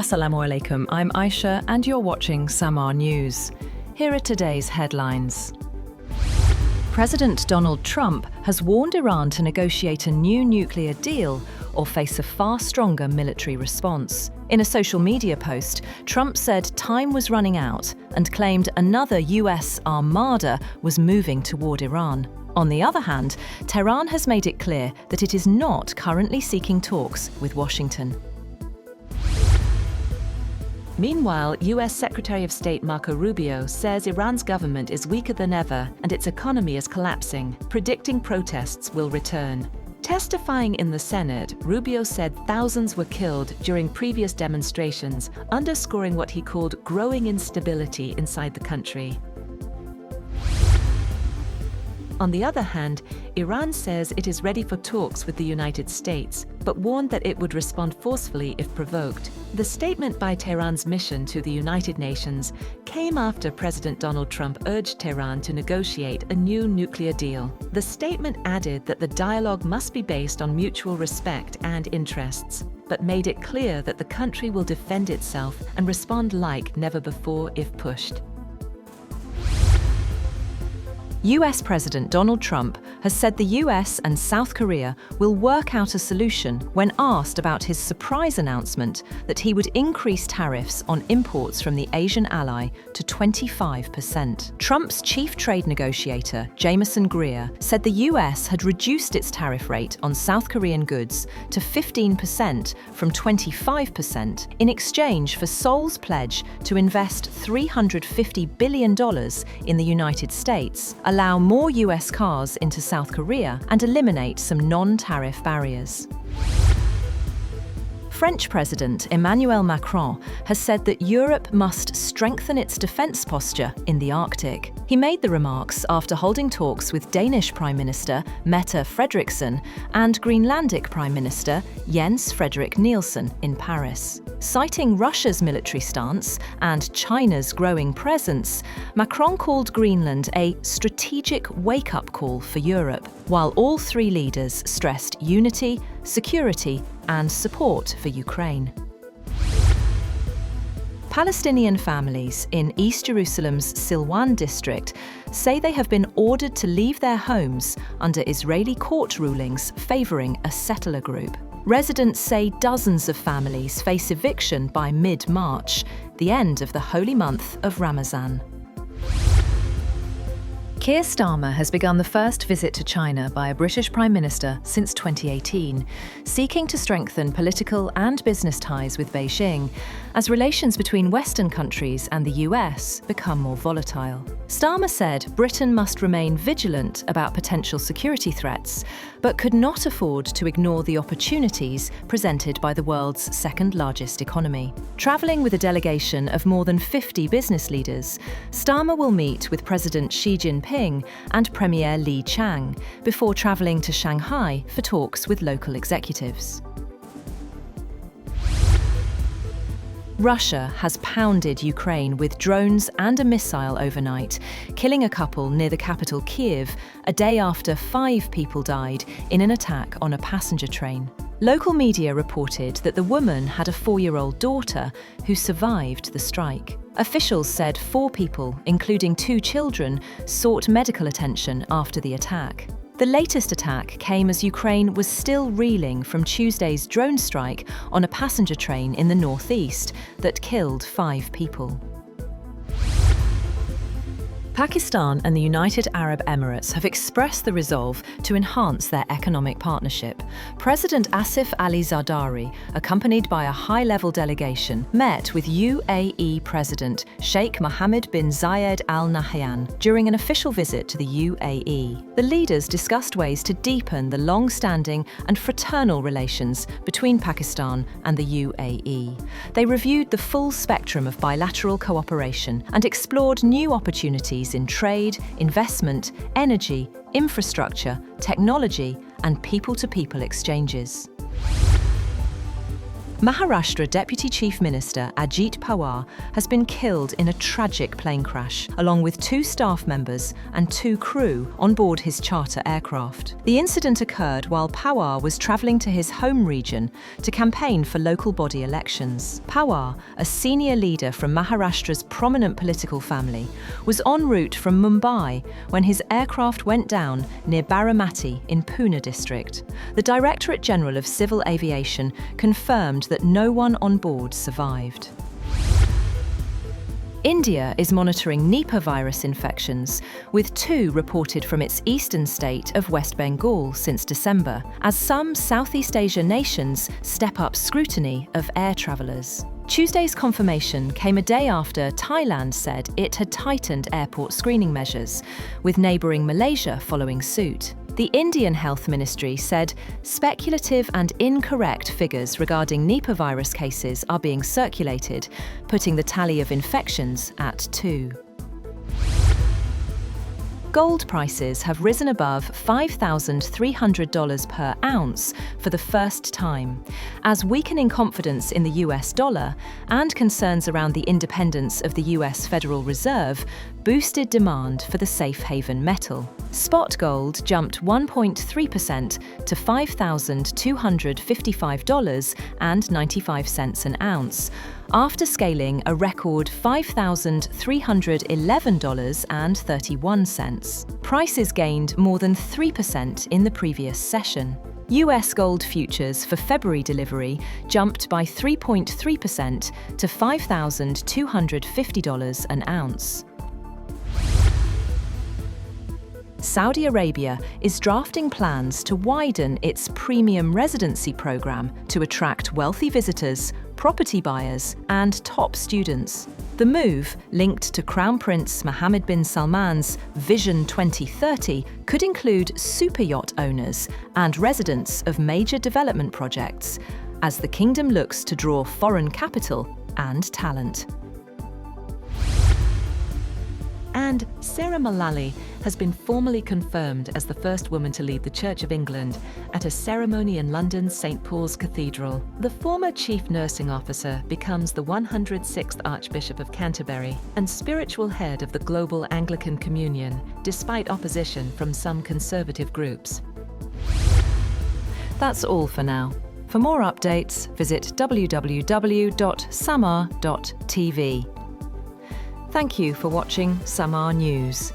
Assalamu alaikum, I'm Aisha and you're watching Samar News. Here are today's headlines. President Donald Trump has warned Iran to negotiate a new nuclear deal or face a far stronger military response. In a social media post, Trump said time was running out and claimed another US armada was moving toward Iran. On the other hand, Tehran has made it clear that it is not currently seeking talks with Washington. Meanwhile, US Secretary of State Marco Rubio says Iran's government is weaker than ever and its economy is collapsing, predicting protests will return. Testifying in the Senate, Rubio said thousands were killed during previous demonstrations, underscoring what he called growing instability inside the country. On the other hand, Iran says it is ready for talks with the United States, but warned that it would respond forcefully if provoked. The statement by Tehran's mission to the United Nations came after President Donald Trump urged Tehran to negotiate a new nuclear deal. The statement added that the dialogue must be based on mutual respect and interests, but made it clear that the country will defend itself and respond like never before if pushed. US President Donald Trump has said the US and South Korea will work out a solution when asked about his surprise announcement that he would increase tariffs on imports from the Asian ally to 25%. Trump's chief trade negotiator, Jamieson Greer, said the US had reduced its tariff rate on South Korean goods to 15% from 25% in exchange for Seoul's pledge to invest $350 billion in the United States, allow more US cars into South Korea, and eliminate some non-tariff barriers. French President Emmanuel Macron has said that Europe must strengthen its defence posture in the Arctic. He made the remarks after holding talks with Danish Prime Minister Mette Frederiksen and Greenlandic Prime Minister Jens Frederik Nielsen in Paris. Citing Russia's military stance and China's growing presence, Macron called Greenland a strategic wake-up call for Europe, while all three leaders stressed unity, security, and support for Ukraine. Palestinian families in East Jerusalem's Silwan district say they have been ordered to leave their homes under Israeli court rulings favouring a settler group. Residents say dozens of families face eviction by mid-March, the end of the holy month of Ramadan. Keir Starmer has begun the first visit to China by a British Prime Minister since 2018, seeking to strengthen political and business ties with Beijing as relations between Western countries and the US become more volatile. Starmer said Britain must remain vigilant about potential security threats, but could not afford to ignore the opportunities presented by the world's second-largest economy. Travelling with a delegation of more than 50 business leaders, Starmer will meet with President Xi Jinping and Premier Li Qiang before travelling to Shanghai for talks with local executives. Russia has pounded Ukraine with drones and a missile overnight, killing a couple near the capital Kyiv a day after 5 people died in an attack on a passenger train. Local media reported that the woman had a 4-year-old daughter who survived the strike. Officials said 4 people, including 2 children, sought medical attention after the attack. The latest attack came as Ukraine was still reeling from Tuesday's drone strike on a passenger train in the northeast that killed 5 people. Pakistan and the United Arab Emirates have expressed the resolve to enhance their economic partnership. President Asif Ali Zardari, accompanied by a high-level delegation, met with UAE President Sheikh Mohammed bin Zayed Al Nahyan during an official visit to the UAE. The leaders discussed ways to deepen the long-standing and fraternal relations between Pakistan and the UAE. They reviewed the full spectrum of bilateral cooperation and explored new opportunities in trade, investment, energy, infrastructure, technology, and people-to-people exchanges. Maharashtra Deputy Chief Minister Ajit Pawar has been killed in a tragic plane crash, along with 2 staff members and 2 crew on board his charter aircraft. The incident occurred while Pawar was travelling to his home region to campaign for local body elections. Pawar, a senior leader from Maharashtra's prominent political family, was en route from Mumbai when his aircraft went down near Baramati in Pune district. The Directorate General of Civil Aviation confirmed that no one on board survived. India is monitoring Nipah virus infections, with 2 reported from its eastern state of West Bengal since December, as some Southeast Asia nations step up scrutiny of air travellers. Tuesday's confirmation came a day after Thailand said it had tightened airport screening measures, with neighbouring Malaysia following suit. The Indian Health Ministry said speculative and incorrect figures regarding Nipah virus cases are being circulated, putting the tally of infections at 2. Gold prices have risen above $5,300 per ounce for the first time, as weakening confidence in the US dollar and concerns around the independence of the US Federal Reserve boosted demand for the safe haven metal. Spot gold jumped 1.3% to $5,255.95 an ounce, after scaling a record $5,311.31. Prices gained more than 3% in the previous session. US gold futures for February delivery jumped by 3.3% to $5,250 an ounce. Saudi Arabia is drafting plans to widen its premium residency program to attract wealthy visitors, property buyers, and top students. The move, linked to Crown Prince Mohammed bin Salman's Vision 2030, could include super yacht owners and residents of major development projects, as the kingdom looks to draw foreign capital and talent. And Sarah Mullally has been formally confirmed as the first woman to lead the Church of England at a ceremony in London's St. Paul's Cathedral. The former Chief Nursing Officer becomes the 106th Archbishop of Canterbury and spiritual head of the global Anglican Communion, despite opposition from some conservative groups. That's all for now. For more updates, visit www.samar.tv. Thank you for watching Samar News.